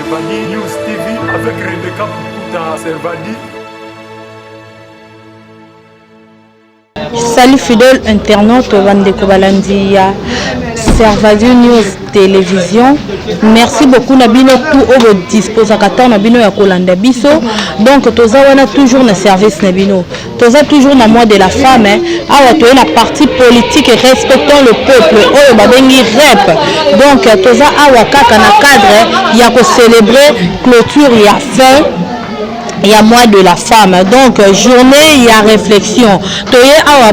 Servani News TV avec Rebecca Pukuta Servani. Salut fidèle internaute Vandeko Balandia Servadi News Télévision. Merci beaucoup Nabino tout au dispose à Qatar Nabino ya Kolanda Biso. Donc toza wana toujours na service Nabino. Toza toujours na mois de la femme awa to na parti politique respectant le peuple oyo babengi rep. Donc toza awa kaka na cadre ya ko célébrer clôture ya fin. Il y a mois de la femme, donc journée, il y a réflexion. Toye awa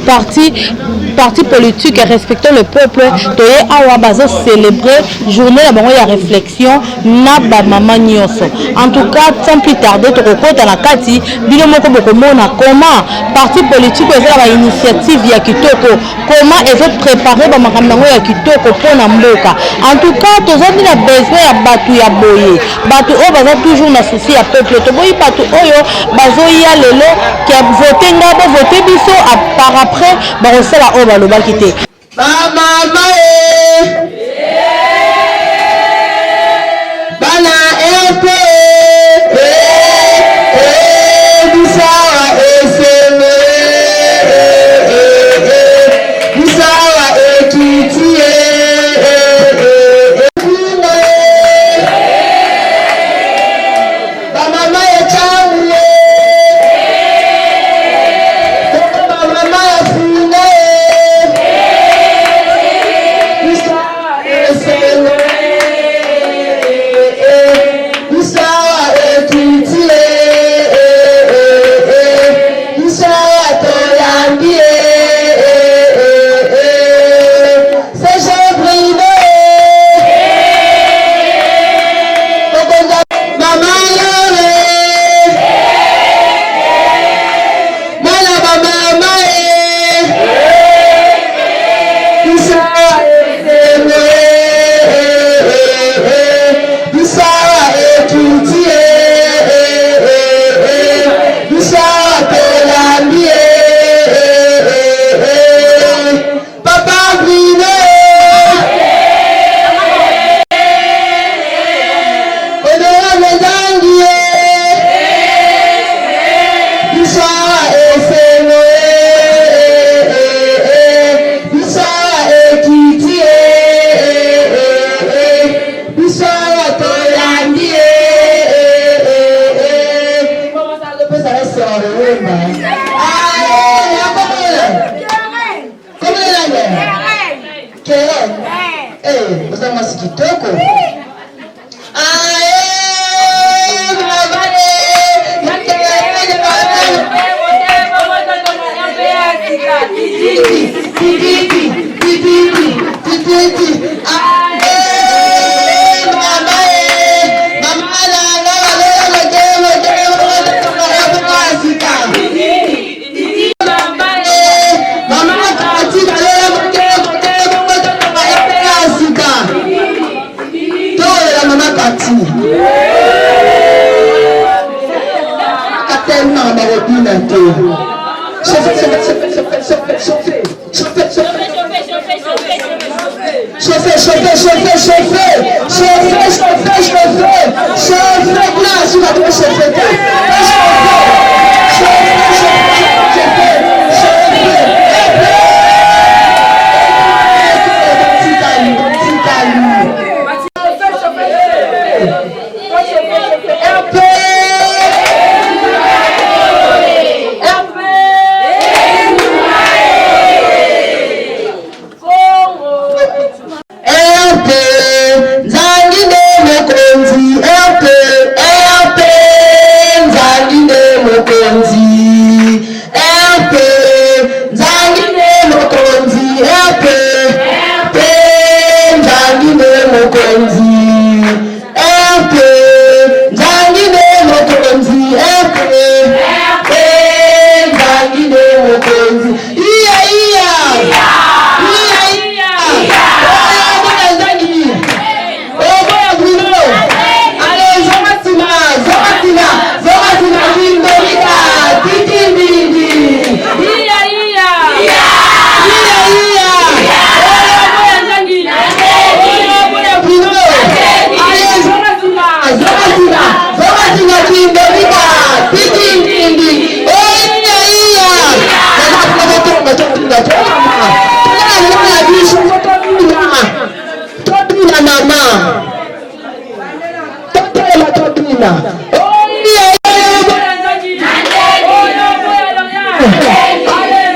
parti politique respectant le peuple. Toye awa bazo célébrer journée, il y a réflexion. Naba maman nyoso. En tout cas, sans plus tarder, tu recomptes la kati. Bilo moko boko mona comment parti politique est la initiative ya kitoko. Comment ils ont préparé ba makambo ya kitoko pour na mboka. En tout cas, tous ont la besoin ya batu ya boye. Batu o baza toujours na souci ya peuple. Patu oyo bazoya lelo qui a voté ngabo voté biso par après ba resala o ba loba kité mama bana epe bisawa eseme bisawa ekitie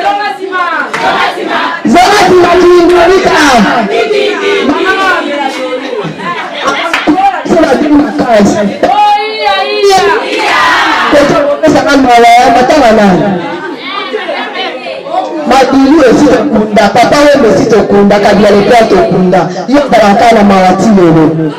Zomazima. Zomazima kiindulika. Madili ositokunda papa wembe ositokunda kabila lepe atokunda yo balakana mawati lelo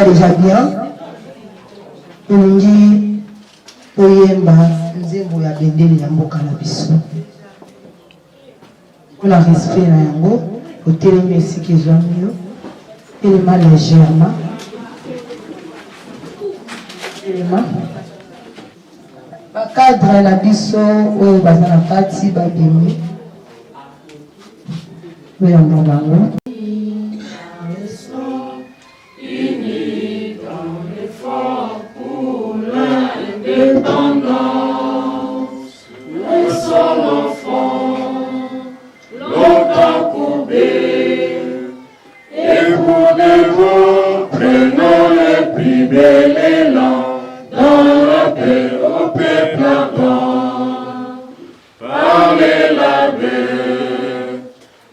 déjà bien. Olingi oyemba nzembo ya bendele ya mboka na biso. On a respect na yango, otelemi esika ezwami yo. Elema légèrement. Elema. Bakadre na biso oyo baza na kati babimi. Oyamba bango. Prenons le plus bel élan dans la paix au peuple ardent. Par les labeurs,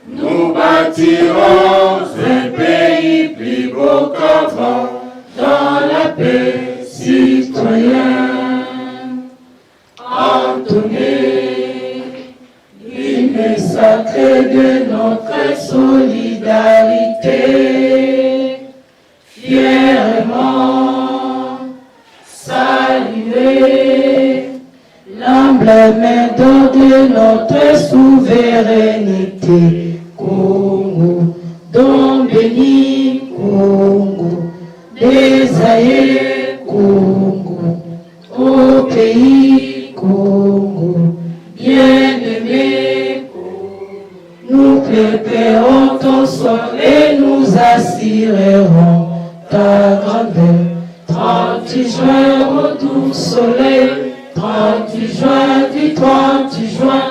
nous bâtirons un pays plus beau qu'avant dans la paix citoyenne. Entonnez l'hymne sacré de notre solidarité. Fièrement saluer l'humble main d'or de notre souveraineté. Congo, don béni, Congo, désaillé, Congo, au pays, Congo, bien-aimé, nous préparons ton sort et nous assurerons ta grandeur. 30 juin au doux soleil, 30 juin du 30 juin,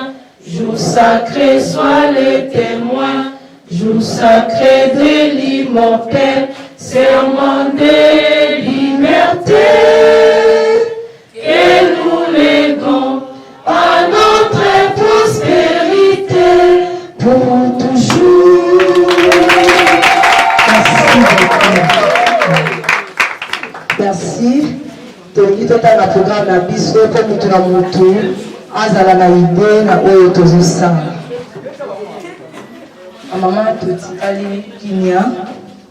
jour sacré, sois les témoins, jour sacré de l'immortel, serment de liberté, et nous léguons à notre prospérité pour toujours. Merci. Tolingi totala programme na biso po mutu na mutu azala na idée na oyo tozosala. Mama totikali kinia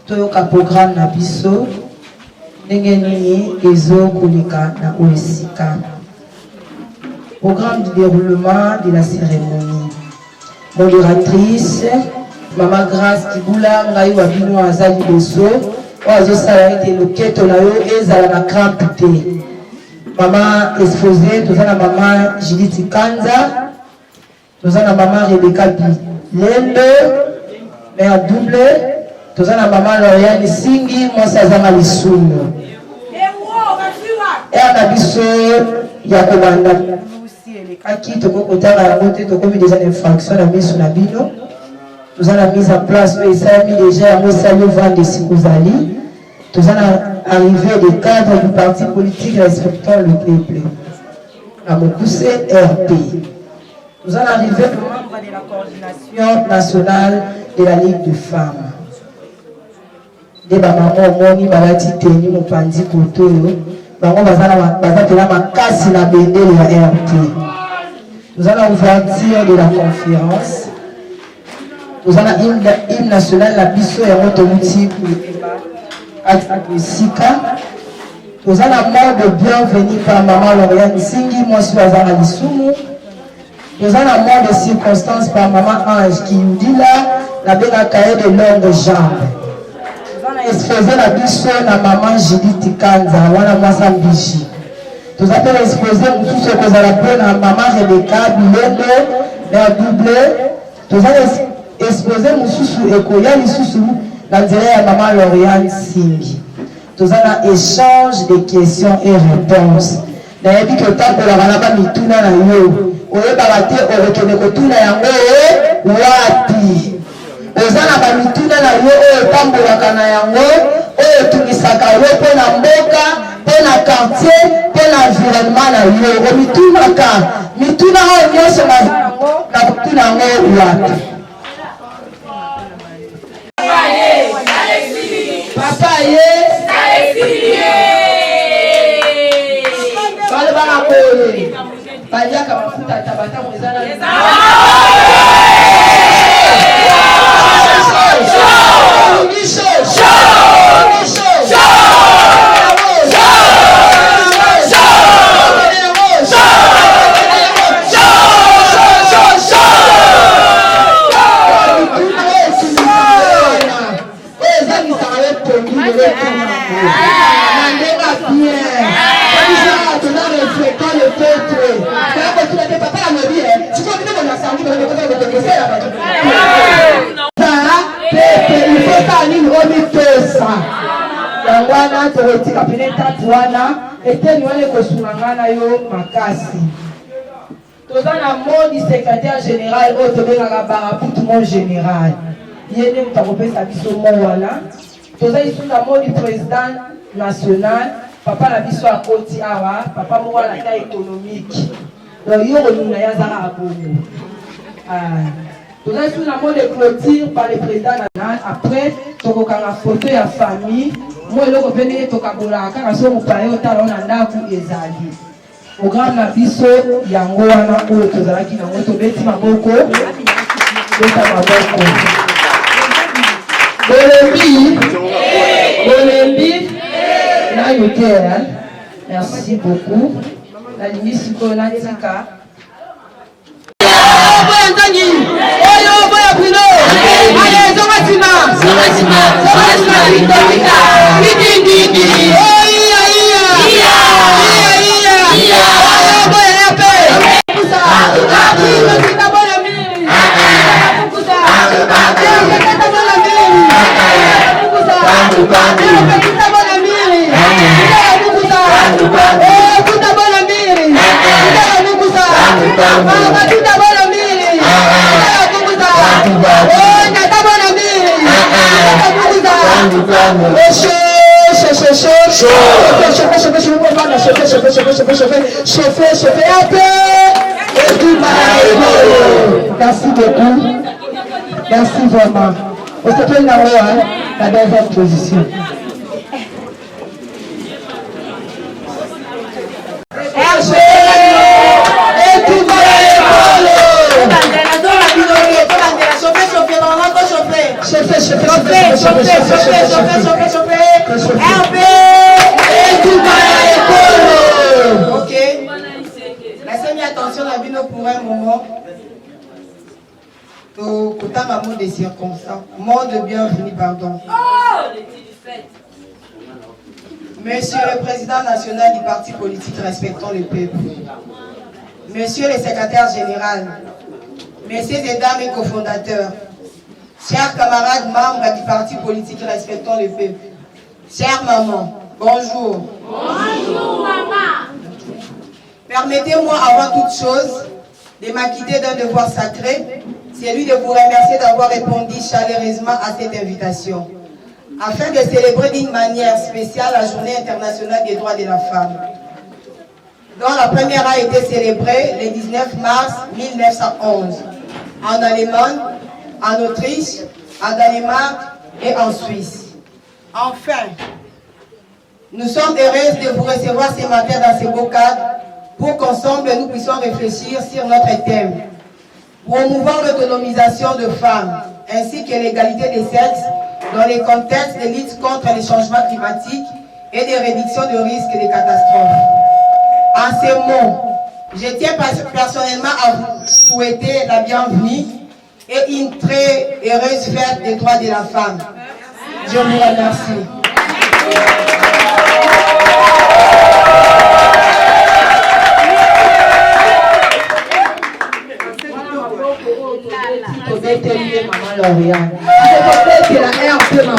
toyoka programme na biso ndenge nini ezokoleka na oyo esika. Programme de déroulement de la cérémonie. Modératrice Maman Grâce Kibula ngai wa bino azali beso azosala ete loketo na yo ezala na crampe te. Maman exposé tozana maman Judith Kanza, tozana maman Rebecca Bilende, mère double, tozana maman Lauriane Singi mwasi azanga lisumu. Na biso ya kobanda elekaki tokokotanga yango te tokomi déjà infraction na miso na bino. Nous avons mis en place, nous avons déjà le vent de Sikozali. Nous avons arrivé des cadres du parti politique respectant le peuple. Nous avons poussé RP. Nous avons arrivé aux membres de la coordination nationale de la Ligue de femmes. Des mamans, moni, balati, teni, mopandi, koto, bango bazala makasi na bendele ya RP. Nous allons ouverture de la conférence. Nous avons l'hymne national la biso et Rotomouti pour Sika. Nous avons un mot de bienvenue par Maman Lauriane Singi, moi je suis à Lisumu. Nous avons un mot de circonstance par Maman Ange qui nous dit là, la belle cahier de longues jambes. Nous avons exposé la biso à Maman Judith Kanza, wana mwasa mbishi. Nous avons exposé tout ce que nous avons à Maman Rebecca Bilende, la double. Nous avons exposé mususu ekoya lisusu na nzela ya Maman Lauriane Singi. Nous avons un échange de questions et réponses. Nous avons dit que tant que la banaba mituna na yo, oye barate orekene kotuna yango wapi. Ozana ba mituna na yo oyo tambolaka na yango, oyo tungisaka yo pe na mboka, pe na quartier, pe na environnement na yo. O mituna oyo nyonso na kotuna yango wapi. Papa ye bale bana kole baliaka mafuta tabata mwezana il faut ça ligne omitosa yangwana tokotika pene tatu wana eteni wana ekosunangana yo makasi toza na mot du secrétaire général oyo tobengaka baraputu mon général ye nde moto akopesa biso mo wana toza isu na mot du président national papa na biso akoti awa papa moko wana ta économique donc yo konuna ye azaka abongo toza isu na mot de clôture par le président national après tokokanga photo ya famille mo eloko pene tokabolaka kaka so mopaye otala wana ndako ezali programme na biso yango wana oyo tozalaki nango tobeti maboko beta maboko bolembi na yoter merci beaucoup nalingi sikoyo natika oyo boya bino ale zongatima Merci beaucoup. Merci vraiment. On se fait la deuxième position. Ok. Laissez-moi attention à Bino pour un moment. Un mot de circonstance. Mot de bienvenue, pardon. Monsieur le président national du parti politique Respectons le peuple. Monsieur le secrétaire général. Messieurs et dames et cofondateurs. Chers camarades membres du parti politique Respectons le peuple. Chère maman, bonjour. Bonjour maman. Permettez-moi avant toute chose de m'acquitter d'un devoir sacré, celui de vous remercier d'avoir répondu chaleureusement à cette invitation, afin de célébrer d'une manière spéciale la Journée internationale des droits de la femme, dont la première a été célébrée le 19 mars 1911, en Allemagne, en Autriche, en Danemark et en Suisse. Enfin, nous sommes heureuses de vous recevoir ce matin dans ce beau cadre pour qu'ensemble nous puissions réfléchir sur notre thème, promouvoir l'autonomisation de femmes ainsi que l'égalité des sexes dans les contextes de lutte contre les changements climatiques et de réduction de risques de catastrophes. En ces mots, je tiens personnellement à vous souhaiter la bienvenue et une très heureuse fête des droits de la femme. Je vous remercie. Maman Lauriane. C'est peut-être la RP ma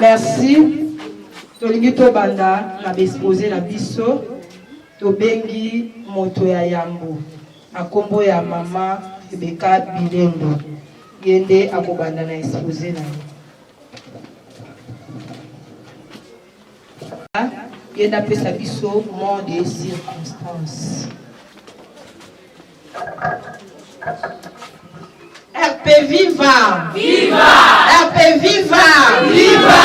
merci. Tolingi tobanda na exposé na biso tobengi moto ya yambo akombo ya mama Rebecca Bilendo yende akobanda na exposé na yenda pesa biso mot de circonstance. RP viva! Viva! RP viva! Viva!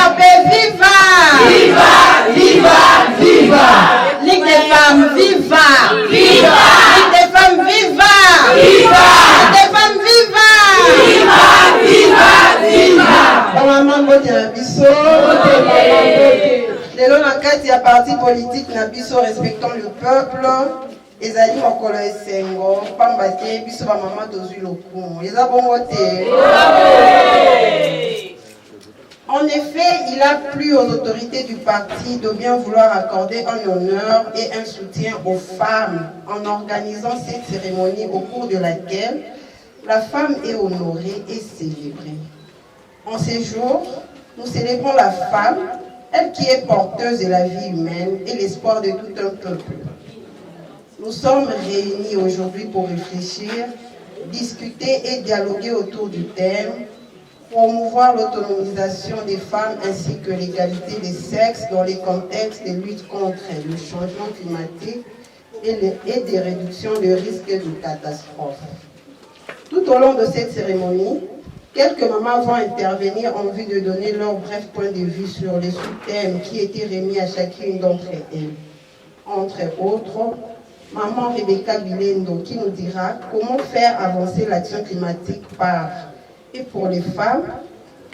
RP viva! Viva! Viva! Viva! Ligue des femmes viva! Viva! Ligue des femmes viva! Viva! Ligue des femmes viva! Viva! Viva! Viva! Maman bote biso, lelo na kati ya parti politique na biso Respectons le peuple. Ezali mokolo esengo pamba te biso ba mama tozwi lokumu eza bongo te. a plu aux autorités du parti de bien vouloir accorder un honneur et un soutien aux femmes en organisant cette cérémonie au cours de laquelle la femme est honorée et célébrée. En ces jours, nous célébrons la femme, elle qui est porteuse de la vie humaine et l'espoir de tout un peuple. Nous sommes réunis aujourd'hui pour réfléchir, discuter et dialoguer autour du thème promouvoir l'autonomisation des femmes ainsi que l'égalité des sexes dans les contextes de lutte contre le changement climatique et des réductions de risques de catastrophes. Tout au long de cette cérémonie, quelques mamans vont intervenir en vue de donner leur bref point de vue sur les sous-thèmes qui étaient remis à chacune d'entre elles. Entre autres, maman Rebecca Bilendo qui nous dira comment faire avancer l'action climatique par et pour les femmes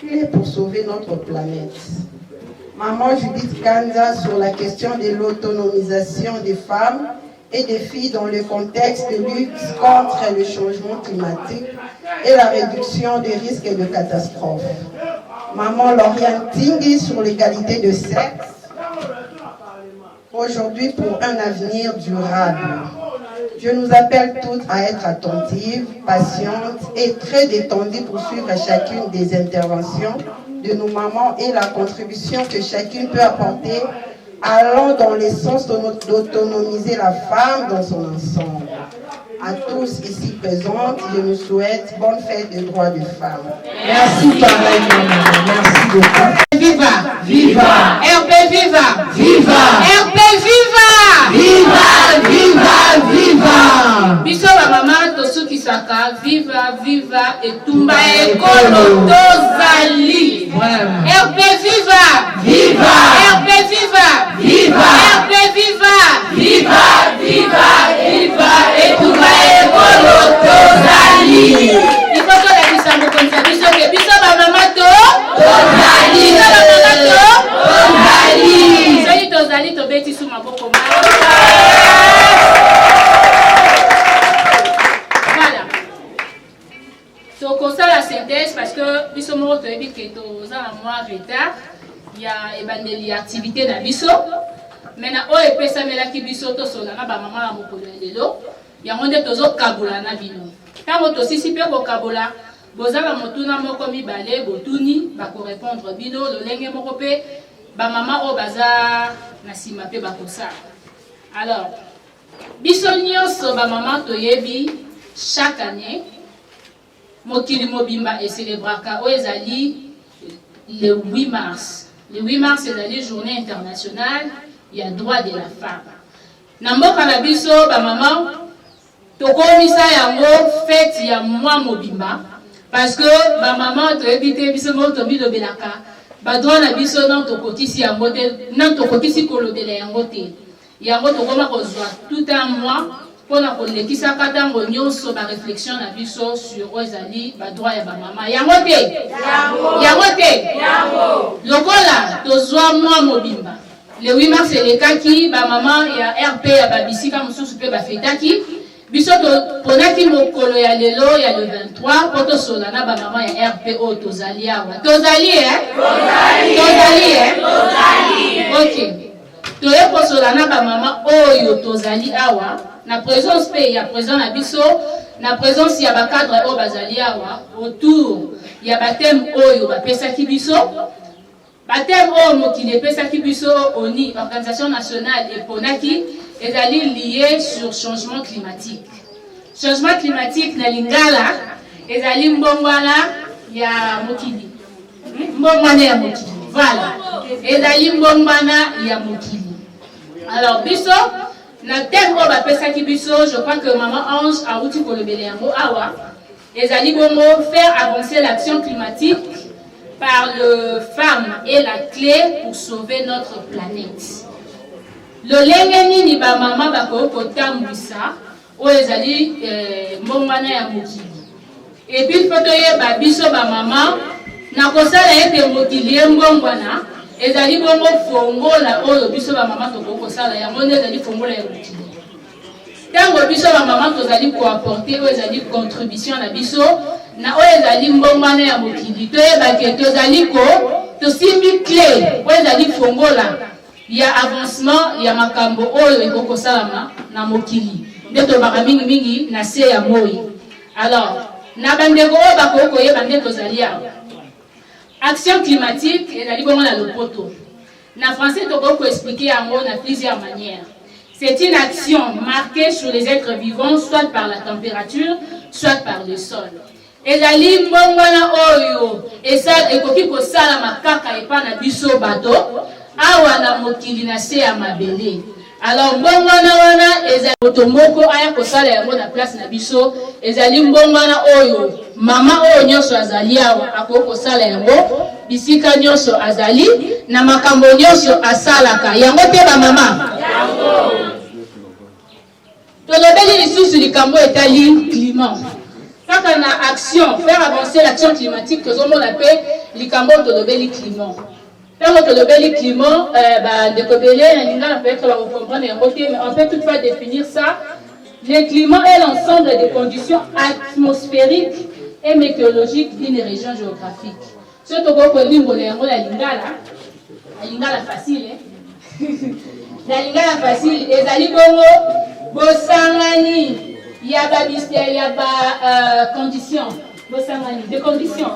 et pour sauver notre planète. Maman Judith Kanza sur la question de l'autonomisation des femmes et des filles dans le contexte de lutte contre le changement climatique et la réduction des risques de catastrophes. Maman Lauriane Tingui sur l'égalité de sexe, aujourd'hui pour un avenir durable. Je nous appelle toutes à être attentives, patientes et très détendues pour suivre chacune des interventions de nos mamans et la contribution que chacune peut apporter allant dans le sens d'autonomiser la femme dans son ensemble. À tous ici présentes, je nous souhaite bonne fête des droits des femmes. Merci pareillement, merci beaucoup. Viva! Viva! RP Viva! Viva! RP Viva! Viva! Viva! Viva! Biso ba mama tosuki saka viva viva etumba ekolo tozali. RP Viva! Viva! RP Viva! Viva! RP Viva! Viva! Viva! Viva! Etumba ekolo tozali. Il faut que la bisambo comme ça biso ke biso ba mama to tozali. Biso ba mama to tozali. Soki tozali to beti sous maboko ma. Voilà. So comme ça la synthèse parce que biso mo to ebi ke to za na moi retard. Il y a ebandeli activité na biso. Maintenant o epesa melaki biso to sola na ba mama la mokolo lelo. Yango nde tozo kabola na bino. Tango tosisi pe ko kabola bozala motuna moko mibale botuni bako répondre bino lolenge moko pe ba mama o baza na sima pe bakosa. Alors biso nyonso ba mama toyebi chaque année mokili mobimba et célébraka o ezali le 8 mars. Le 8 mars c'est la journée internationale il y a droit de la femme. Na mboka na biso ba mama tokomisa yango fête ya mwa mobimba parce que ba maman to ebité biso mo to bilobelaka ba droit na biso non to kotisi yango te non to kotisi kolobela yango te yango to koma kozwa tout un mois pona kolekisa katango nyonso ba réflexion na biso sur ezali ba droit ya ba maman yango te lokola to zwa mwa mobimba le 8 mars elekaki ba maman ya RP ya babisika mususu pe ba fetaki biso to ponaki mokolo ya lelo ya le 23 poto solana ba maman ya RPO tozali awa tozali OK toye ko solana ba maman oyo tozali awa na présence pe ya présent na biso na présence ya ba cadre o bazali awa autour ya ba thème oyo ba pesaki biso ba thème o mokili pesaki biso ONI organisation nationale et ponaki est allé lié sur changement climatique. Changement climatique na lingala est allé mbongwana ya mokili. Mbongwana ya mokili. Voilà. Est allé mbongwana ya mokili. Alors biso na thème o ba pesa ki biso, je crois que maman Ange a outi kolobele yango awa. Est allé bongo faire avancer l'action climatique par le femme est la clé pour sauver notre planète. Lolenge nini ba mama bako kotambwisa o ezali mbongwana ya mokili et puis foto ye ba biso ba mama na kosala ete mokili mbongwana ezali bongo fongola oyo biso ba mama to kosala yango nde ezali fongola ya mokili tango biso ba mama tozali ko apporter o ezali contribution na biso na o ezali mbongwana ya mokili to ye ba ke tozali ko tosimbi clé po ezali fongola ya avancement ya makambo oyo ekokosalama na mokili nde tolobaka mingimingi na se ya moi. Alors na bandeko oyo bakoki koyeba nde tozali awa action climatique ezali bongo na lopoto na français tokoki koexplike yango na plusieurs manières. C'est une action marquée sur les êtres vivants soit par la température soit par le sol. Ezali mbongwana oyo ekoki kosalama kaka epa na biso bato awa na mokili na se ya mabele. Alors mbongwana wana ezali moto moko aya kosala yango na place na biso ezali mbongwana oyo mama oyo nyonso azali awa akoki kosala yango bisika nyonso azali na makambo nyonso asalaka yango te bamama tolobeli lisusu likambo etali climat kaka na action faire avancer l'action climatique tozomona mpe likambo tolobeli climat. Quand on le climat, peut-être on va comprendre mais on peut toutefois définir ça. Le climat est l'ensemble des conditions atmosphériques et météorologiques d'une région géographique. Surtout quand on lit la lingala facile. La lingala facile. Et ça dit bosangani, il y a des conditions. Bosangani, des conditions.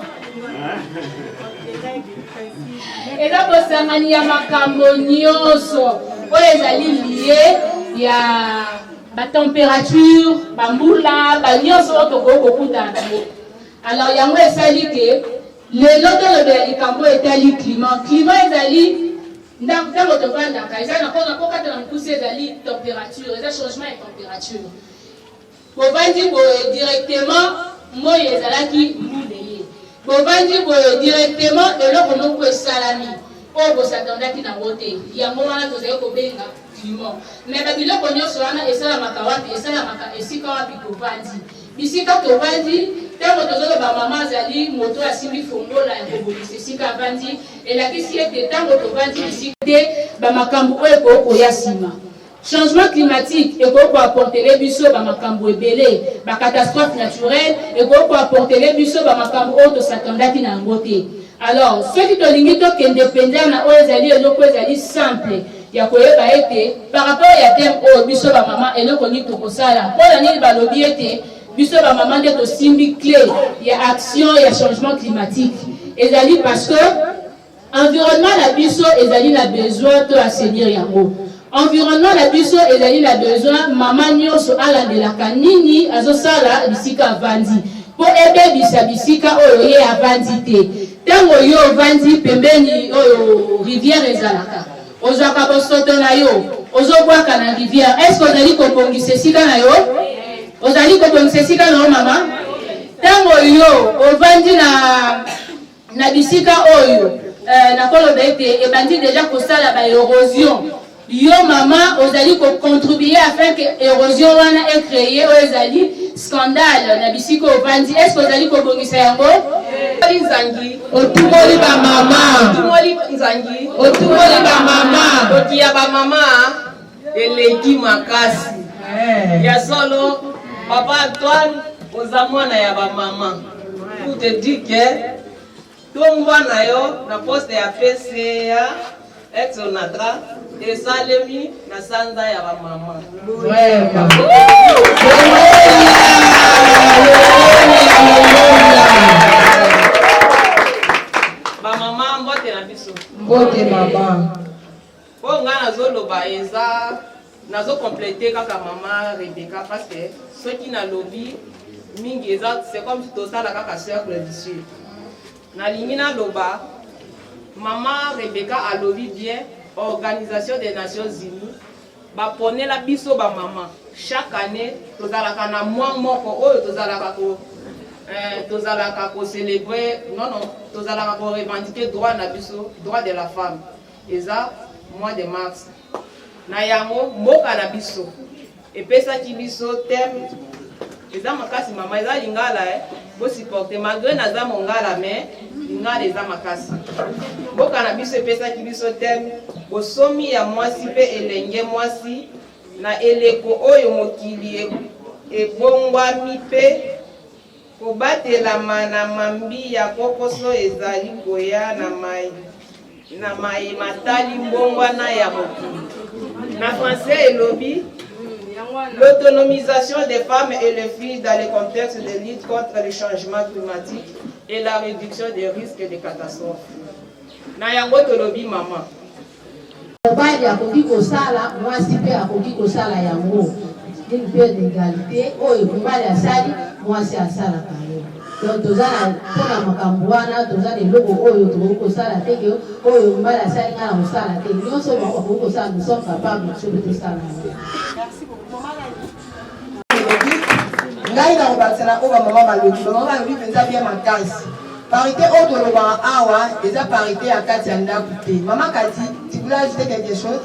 Et là, bosangani ya makambo nyonso oyo ezali lié ya ba température, ba mbula, ba nyonso oyo tokoki kokutana nango. Alors yango esali ke lelo tolobela likambo etali climat. Climat ezali ntango tovandaka ezali na mpona kokatana mokusi ezali température, eza changement ya température. Bovandi boye directement moi ezalaki mbula ye. Bovandi boye directement eloko moko esalami oyo bosatandaki nango te yango wana tozali kobenga climat. Mais babiloko nyonso wana esalamaka wapi esalamaka esika wapi tovandi bisika tovandi ntango tozoloba mama azali moto asimbi fongola ya kobongisa esika avandi elakisi ete ntango tovandi bisika te bamakambo oyo ekoki koya nsima. Changement climatique ekoki koapportele biso bamakambo ebele bacatastrophe naturelle ekoki koapportele biso bamakambo oyo tosatandaki na yango te. Alors soki tolingi tokende mpenza na oyo ezali eloko ezali simple ya koyeba ete par rapport ya thème oyo biso bamama eloko nini tokosala mpona nini balobi ete biso bamama nde tosimbi clé ya action ya changement climatique ezali parce que environnement na biso ezali na besoin to assainir yango. Environnement na biso ezali na besoin mama nyonso alandelaka nini azosala bisika avandi po ebebisa bisika oyo ye avandi te. Tango yo vandi pembeni oyo rivière ezalaka ozwaka bosoto na yo ozobwaka na rivière. Est-ce que ozali kobongisa esika na yo? Ozali kobongisa esika na yo mama? Tango yo ovandi na bisika oyo nakoloba ete ebandi deja kosala ba érosion yo mama ozali contribuer afin que érosion wana est créée oyo ezali scandale na bisika ovandi. Est-ce que ozali kobongisa yango? Nzangi otumoli ba mama otumoli nzangi otumoli ba mama kotia ba mama eleki makasi ya solo papa Antoine oza mwana ya ba mama pour te dire que tongwa na yo na poste ya PCA ex-onatra esalemi na sanza ya ba mama. Ba mama mbote na biso mbote mama po nga nazoloba eza nazo compléter kaka mama Rebecca parce que ceux qui na lobby mingi eza c'est comme si tosala kaka cercle vicieux na lingi na loba mama Rebecca a lobby bien Organisation des Nations Unies ba ponela biso ba mama chaque année tozalaka na mois moko oyo tozalaka ko célébrer non tozalaka ko revendiquer droit na biso droit de la femme eza mois de mars na yango mboka na biso epesaki biso thème eza makasi mama eza lingala bo supporter malgré naza mongala mais lingala eza makasi mboka na biso epesaki biso thème bosomi ya mwasi pe elenge mwasi na eleko oyo mokili ebongwami pe kobatelama na mambi ya kokoso ezali koya na mai matali mbongwana ya mokili. Na français elobi l'autonomisation des femmes et les filles dans le contexte de lutte contre le changement climatique et la réduction des risques de catastrophes. Na yango tolobi mama. Mobali akoki kosala, mwasi pe akoki kosala yango. Une paix d'égalité, oyo mobali asali, mwasi asala kango. Donc tozala pona makambo wana, tozala eloko oyo tokoki kosala te ke oyo mobali asali nga na kosala te. Nyonso bakoki kosala, nous sommes capables de tosala. Merci beaucoup. Ngai na kobatisana oyo bamama balobi, bamama balobi mpenza bien makasi. Parité oyo tolobaka awa eza parité ya kati ya ndako te. Mama Kati, tu voulais ajouter quelque chose?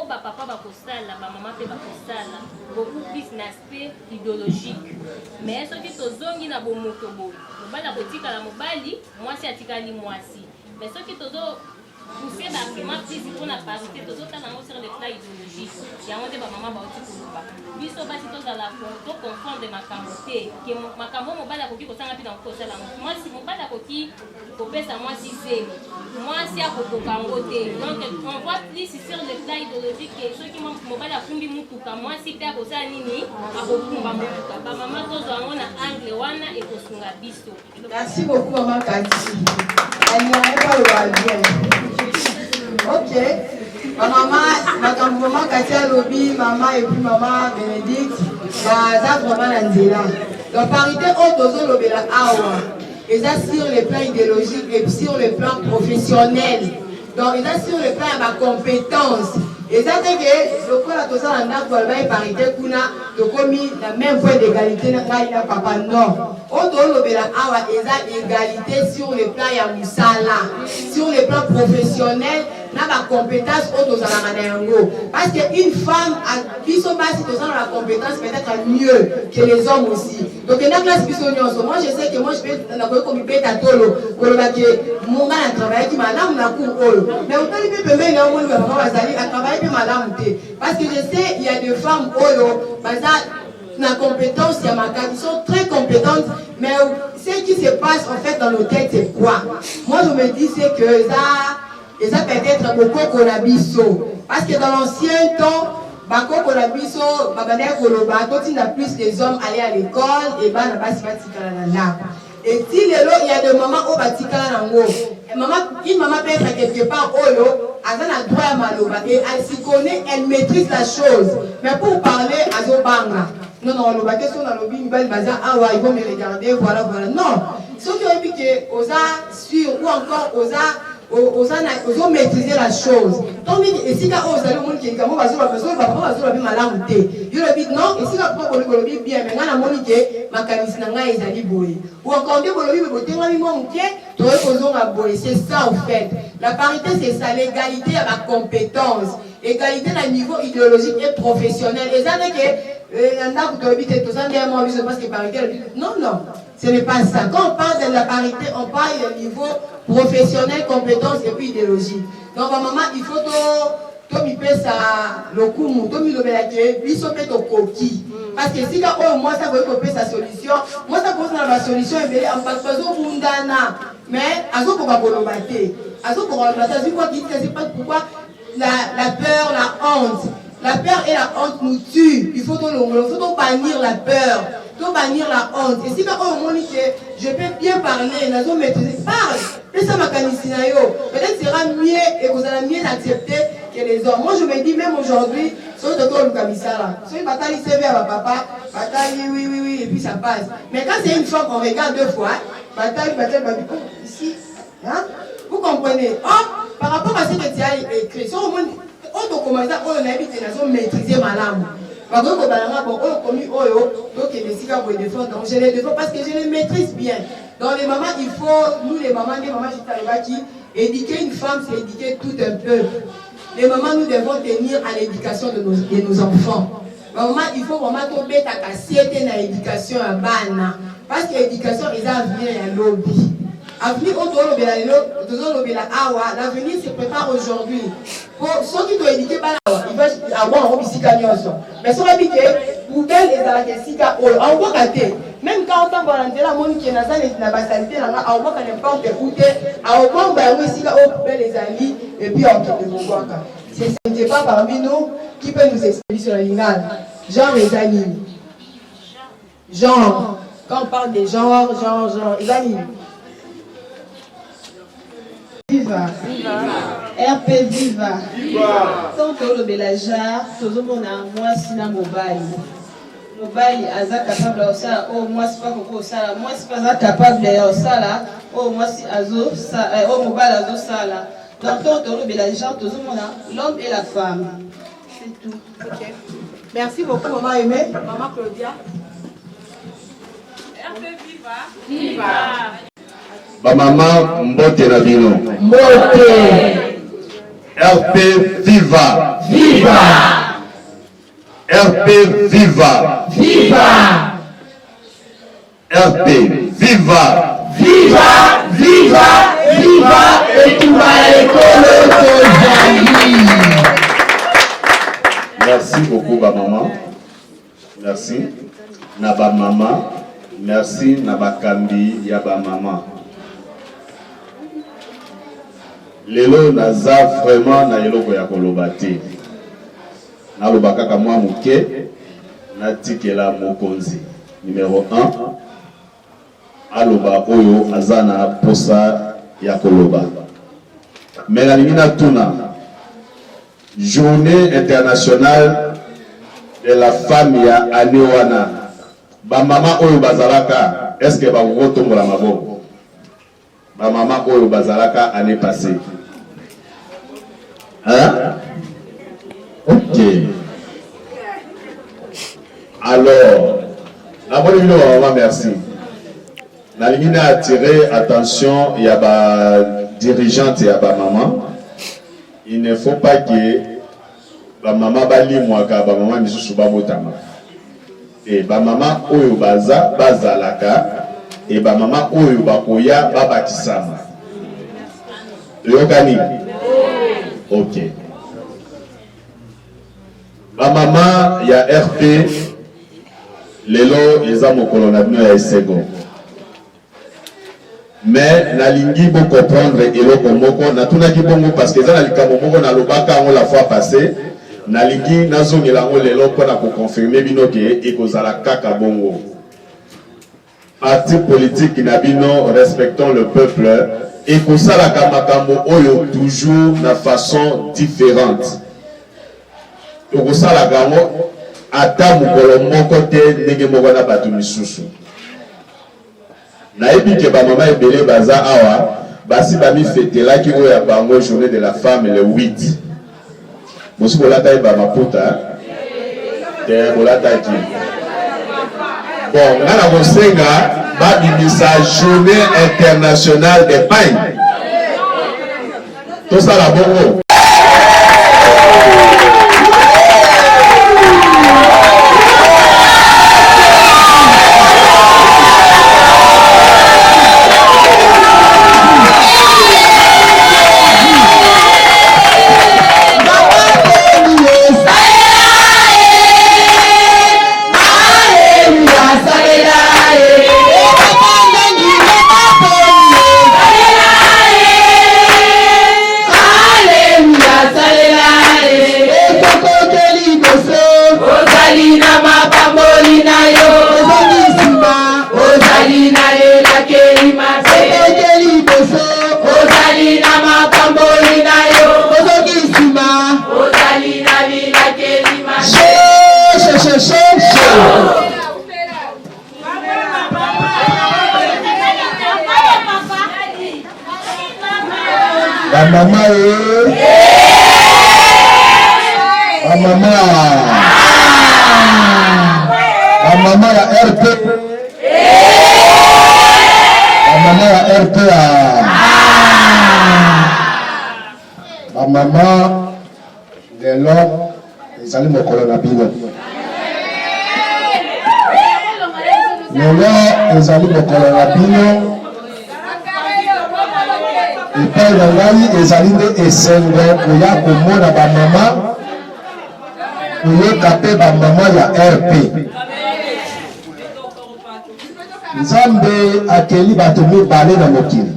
Papa bakosala, maman pe bakosala, beaucoup plus l'aspect idéologique. Mais ce qui tozongi na bomoto boy, mobali akotika la mobali, mwasi atikali mwasi. Mais ce qui tozo pousser l'argument plus pour la parité, tozo kana sur le plan idéologique. Ya onde ba maman ba oti kuluba. Biso basi tozala to confondre makambo te, que makambo mobali akoki kosanga pina kosala. Mwasi mobali akoki kopesa mwasi zemi. Mwasi akotoka ngote. Donc on voit plus sur le plan idéologique que ceux qui mobali akumbi mutuka mwasi pe akosala nini akokumba mutuka. Ba maman tozo ngona angle wana e kosunga biso. Merci beaucoup maman Kati. Elle n'a pas le bien. Ok. Maman Katia Lobi, maman et puis maman Bénédicte, ça vraiment la nzela. Donc parité autozo lobela awa. Et ça sur le plan idéologique et sur le plan professionnel. Donc et ça sur le plan de ma compétence. Et ça c'est que le quoi la tosa en a pour la parité kuna de commis la même point d'égalité na papa non. Autozo lobela awa et ça égalité sur le plan ya musala, sur le plan professionnel. La compétence parce qu'une femme a biso basi la compétence peut-être mieux que les hommes aussi. Donc dans la classe biso nyonso, moi je sais que moi je peux na ko beta tolo ko ba ke monga na travailler qui madame na cour olo. Mais autant il peut même na wolo ba bazali à travailler pe madame té parce que je sais il y a des femmes olo baza na compétence ya makati, ils sont très compétentes mais ce qui se passe en fait dans nos têtes c'est quoi? Moi je me dis c'est que ça et ça peut être beaucoup Kolabiso. Parce que dans l'ancien temps, Bako Kolabiso, Babane Koloba, quand il a plus les hommes aller à l'école, et ben on va se faire là. Et si il y a des mamans au Batikala Nango, une maman peut être quelque part au lot, elle a droit à Maloba, et elle s'y connaît, elle maîtrise la chose. Mais pour parler à Zobanga, non, le bateau sur la lobby, ils vont me regarder, voilà. Non, ceux qui ont dit que Osa sur ou encore Osa maîtriser la chose. Donc, et si quand on a le monde qui est comme on va sur la personne, on va sur la vie malade. Il le dit non, et si la propre le lobby bien, mais on a moniqué, ma canisse n'a pas été boy. Ou encore dit que le lobby peut être un monté, tu as à boy. C'est ça en fait. La parité, c'est ça, l'égalité à la compétence, égalité à niveau idéologique et professionnel. Et ça, c'est que non, ce n'est pas ça. Quand on parle de la parité, on parle du niveau professionnel, compétence et puis idéologique. Donc, maman, il faut que tu pèses le coup, tu me le parce que si moi, ça veut que sa solution, moi, ça pose la solution, mais, pourquoi la peur, la honte. La peur et la honte nous tuent. Il faut bannir la peur. Il faut bannir la honte. Et si je peux bien parler, parle. Peut-être sera mieux et vous allez mieux accepter que les hommes. Moi je me dis même aujourd'hui, sur le docteur Lukamisala, sur une bataille CV à papa, bataille oui, et puis ça passe. Mais quand c'est une fois qu'on regarde deux fois, bataille, ici, hein? Vous comprenez? Par rapport à ce que tu as écrit, sur le monde, on commence à maîtriser ma langue. Je les défends parce que je les maîtrise bien. Donc les mamans, il faut, nous les mamans qui éduquer une femme, c'est éduquer tout un peuple. Les mamans, nous devons tenir à l'éducation de nos enfants. Maman, il faut vraiment tomber ta cassette dans l'éducation à Bana. Parce que l'éducation, ils ont venir à lobby. Avenir l'avenir se prépare aujourd'hui. Pour ceux qui doivent éduquer, ils veulent avoir un ici mais si on a dit que poubelle et la question, on voit qu'à même quand on va rentrer la monde qui est dans la basalité, on voit qu'on n'est pas écouté, on voit qu'on ici poubelle les amis et puis on peut voir. C'est ce n'est pas parmi nous qui peut nous expliquer sur la ligne. Genre les amis. Genre, quand on parle des genre, les amis. Viva. RP Viva. Tant que le bélajar, tout le monde a moi si na mobile. Mobile aza capable de ça. Oh moi c'est pas beaucoup ça. Moi c'est pas capable de ça là. Oh moi si azo ça. Oh mobile azo ça là. Donc tant que le bélajar, tout le monde a l'homme et la femme. C'est tout. Ok. Merci beaucoup maman Aimée, maman Claudia. RP Viva. Viva. Ba maman mbote na bino. Mbote. RP Viva. Viva. RP Viva. Viva. RP Viva. Viva, viva, viva et tout va école. Merci beaucoup ba maman. Merci. Na ba maman. Merci na ba kambi ya ba maman. Lelo naza vraiment na eloko ya koloba te. Naloba kaka mwa muke na tikela mokonzi. Numéro 1. Aloba oyo azana posa ya koloba. Mais la limina tuna. Journée internationale de la femme ya anewana. Ba mama oyo bazalaka, est-ce que ba ngotombola maboko? Ba mama oyo bazalaka année passée. Hein? Ok. Alors, la bonne vidéo, maman, merci. La ligne a attiré attention, il y a ba dirigeante, il y a ba maman. Il ne faut pas que ba maman bali mwaka, ba maman misusu ba motama. Et ba maman oyo bazalaka, et ba maman oyo bakoya ba batisama. Yokani? Ok. Ba maman ya RP lelo eza mokolo na bino ya esego. Mais nalingi bo comprendre eloko moko natunaki bongo parce que eza na likambo moko na lobaka ngo la fois passée nalingi nazongela ngo lelo pona ko confirmer bino ke ekozala kaka bongo. Parti politique na bino respectons le peuple et kosala makambo oyo toujours na façon différente. Tokosala kango ata mokolo moko te ndenge moko na bato misusu. Na ebi ke ba mama ebele baza awa basi ba mi fetelaki oyo ya bango journée de la femme le 8. Mosu bolata eba maputa te bolata ki. Bon, ngana kosenga ba bimisa journée internationale des pains. Tout ça la bongo. Maman ya RP. Maman ya RP. Maman lelo ezali mokolo na bino. Lelo ezali mokolo na bino. na ngai ezali nde esengo koya komona bamama koyoka mpe bamama ya RP. Nzambe akeli bato mibale na mokili.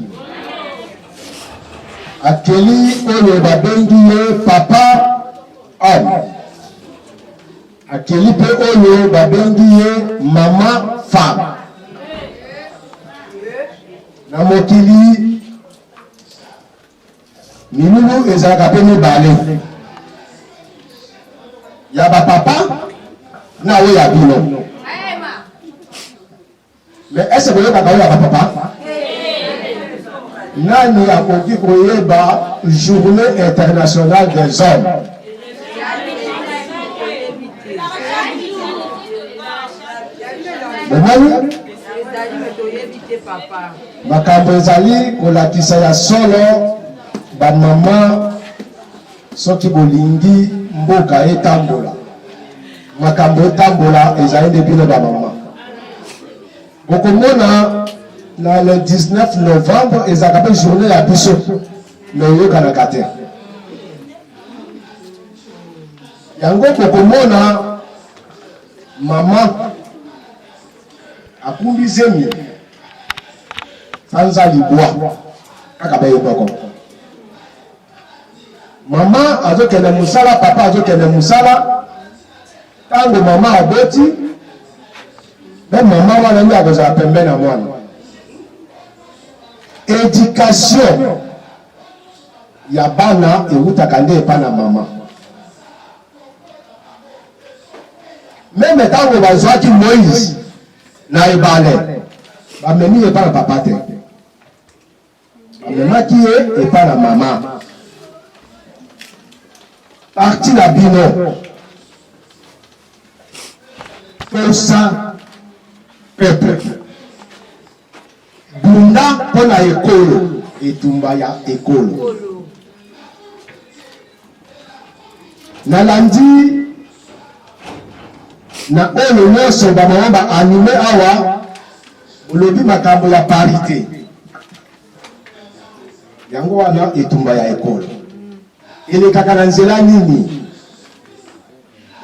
Akeli oyo babengi ye papa homme. Akeli mpe oyo babengi ye mama femme. Na mokili milulu ezalaka mpe mibale ya bapapa na oyo ya bino. Mais est-ce que vous avez ya bapapa? Nani akoki koyeba journée internationale des hommes? Bomani? Makambo ezali kolakisa ya solo bamama soki bolingi mboka etambola. Makambo etambola ezali nde bino bamama. Bokomona na le 19 novembre ezalaka mpe journée ya biso me oyokanaka te. Yango bokomona mama akumbi zemi sanza libwa kaka bayebako. Mama azokende musala, papa azokende musala. Tango mama aboti mais mama wana nde akozala pembe na mwana. Éducation ya bana ewutaka nde epa na mama. Meme ntango bazwaki Moïse na ebale bamemi epa na papa te, bamemaki ye epa na mama. Parti na bino posa peuple bunda mpona ekolo etumba ya ekolo. Nalandi na oyo nyonso bamama baanime awa olobi makambo ya parité yango wana etumba ya ekolo elekaka na nzela nini?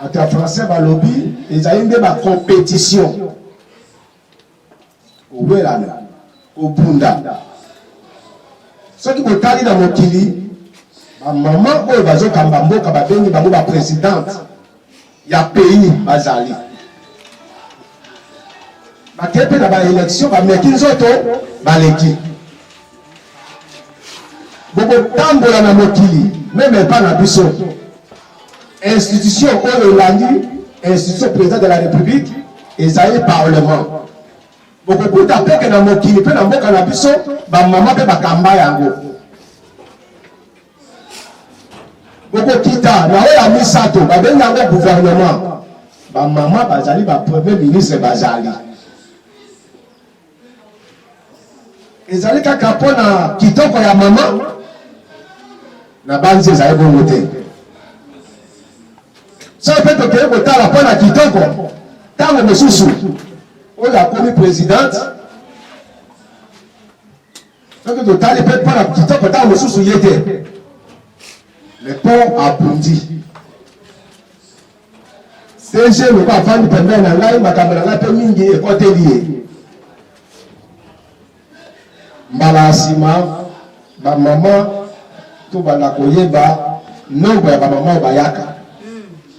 Bato ya français balobi ezali nde bacompétition kowelana kobunda. Soki botali na mokili bamama oyo bazokamba mboka babengi bango baprésidente ya pays bazali bakei mpe na baélection bameki nzoto baleki. Bokotambola na mokili meme epa na biso institution oyo elandi institution président de la république ezali parlement. Bokokuta peke na mokili mpe na mboka na biso bamama mpe bakamba yango. Bokokita na oyo ya misato babengi yango gouvernement, bamama bazali bapremier ministre bazali. Ezali kaka mpona kitoko ya mama na banzi ezali bongo te. So mpe tokeye kotala mpona kitoko ntango mosusu oyo akomi présidente, soki totali mpe mpona kitoko ntango mosusu ye te le pont abundi. CG loko avandi pembeni na ngai makambo na ngai mpe mingi ekoteli ye. Mbala ya nsima bamama tobanda koyeba nombre ya bamama oyo bayaka,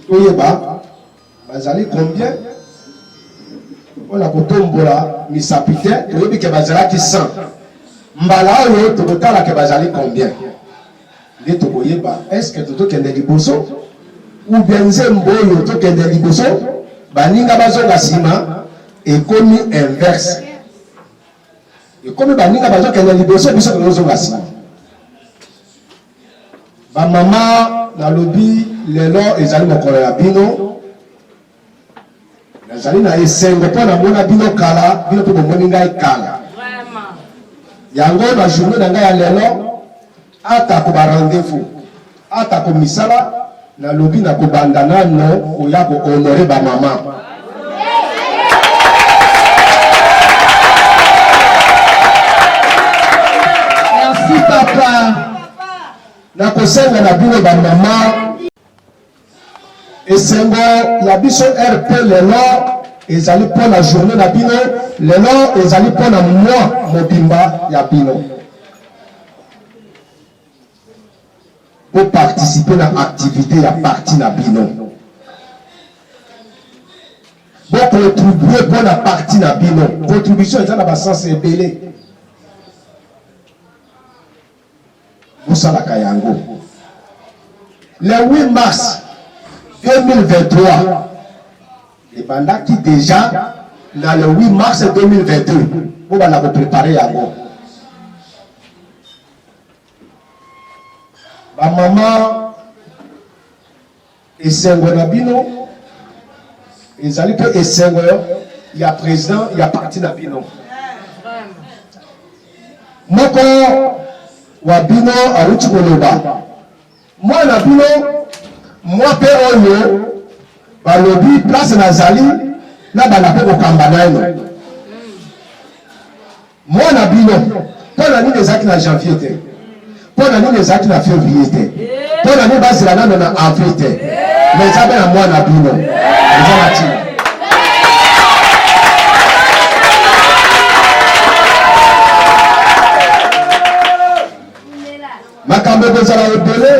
toyeba bazali combien mpona kotombola misapi te, toyebi ke bazalaki 100. Mbala oyo tokotala ke bazali combien nde tokoyeba eske totokende liboso ou bien nzembo oyo tokende liboso baninga bazonga nsima ekomi inverse. Ekomi baninga bazokende liboso biso tozonga nsima. Bamama nalobi lelo ezali mokolo ya bino, nazali na esengo mpo namona bino kala, bino mpe bomoni ngai kala. Yango na journée na ngai ya lelo atako ba rendez-vous atako misala nalobi na kobanda nano koya kohonore bamama. Merci papa. kosenga na bino ba mama esengo ya biso RP lelo ezali pour la journée na bino lelo ezali pour na mois mobimba ya bino pour participer na activité ya parti na bino pour contribuer pour la partie na bino contribution est dans la sens ebele Moussala Kayango. Le 8 mars 2023, les bandits qui déjà, dans le 8 mars 2022, vous allez vous préparer Yango. Ma maman et Sengonabino, ils allaient que Sengo, il y a président, il y a parti Nabino. Moko wabino awuti koloba moi na bino moi pe oyo balobi place nazali na bana pe kokamba naino moi na bino pona nini ezaki na janvier te pona nini ezaki na février te pona nini bazela nano na avril te mais eza pe na moi na bino eza na tina makambo kozala ebele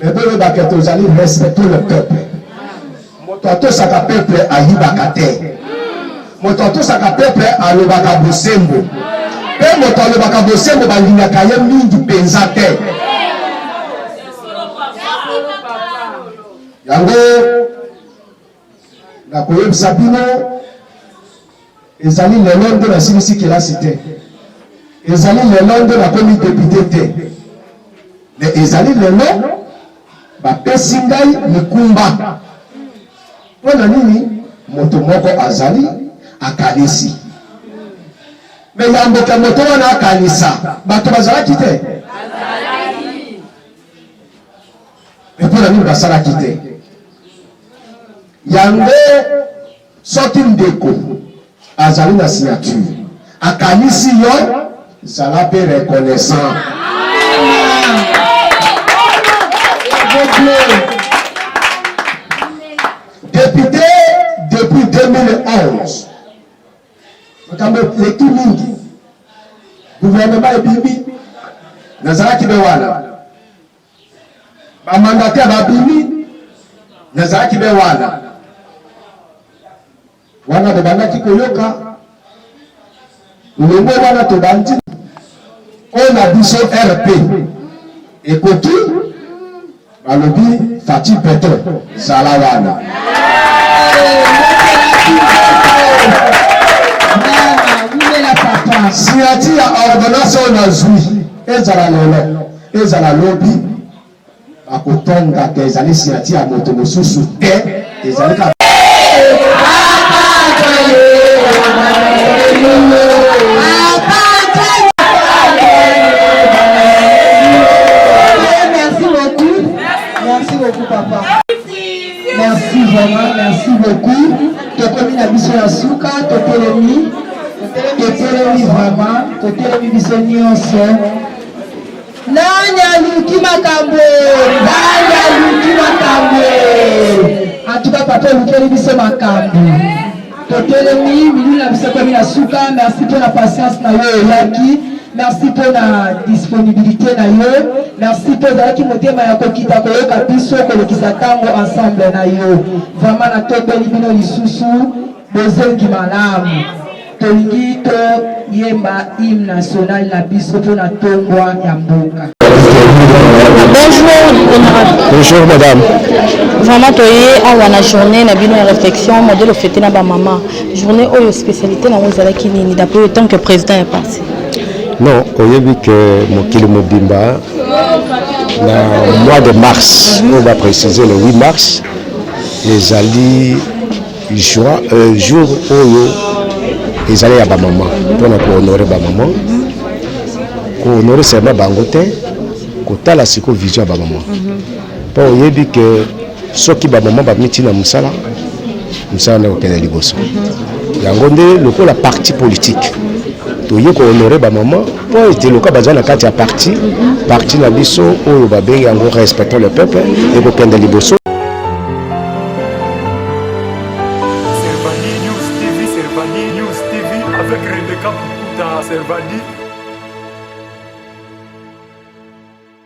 ebele bakete ozali respecte le peuple moto atosaka peuple ayibaka te moto atosaka peuple alobaka bosembo mpe moto alobaka bosembo balingaka ye mingi mpenza te yango nakoyebisa bino ezali lelo nde nasilisi kelasi te ezali lelo nde nakomi depute te mais ezali lelo bapesi ngai mikumba mpona nini moto moko azali akanisi me yamboke moto wana akanisa bato bazalaki te me mpona nini basalaki te yango soki ndeko azali na signature akanisi yo zala mpe reconnaissant député depuis 2011 makambo leki mingi gouvernement ebimi nazalaki be wana bamandataire babimi nazalaki be wana tobandaki koyoka lombo wana tobandi oyo na biso RP ekoki balobi Fati Petro zala wana siati ya ordonnance oyo nazwi ezala lelo ezala lobi bakotonga te ezali siati ya moto mosusu te ezali ka Papa. Merci vraiment, merci beaucoup. Tokomi na biso ya suka, totelemi vraiment, totelemi biso nyonso. Nani aluki makambo? En tout cas, papa lukeli biso makambo. Totelemi, minu na biso komi na suka, merci pour la patience na yo yaki. Merci pour la disponibilité na yo. Merci pour la qui motema ya kokita koyoka biso kolekisa tango ensemble na yo. Vraiment na tobeli bino lisusu bozengi malamu. Tolingi to yemba hymne national na biso pour na tongwa ya mboka. Bonjour, honorable. Bonjour, madame. Vraiment, tu as une journée, une réflexion, modèle fêté na ba maman. Journée où spécialité na wazala kinini d'après le temps que le président est passé. Non, on a vu que Mokili Mobimba, le mois de mars, on va préciser le 8 mars, les alliés jour où ils allaient à ma maman, pour honorer ma maman, pour honorer seulement Bangote, pour la vision à ma maman. Pour on a vu que ceux qui ma maman va mettre dans Moussala, Moussala n'est aucun liboso. Il y a un la partie politique. toye ko honorer ba maman po ete loka bazana kati ya parti na biso oyo babengi yango respectons le peuple et ko kende liboso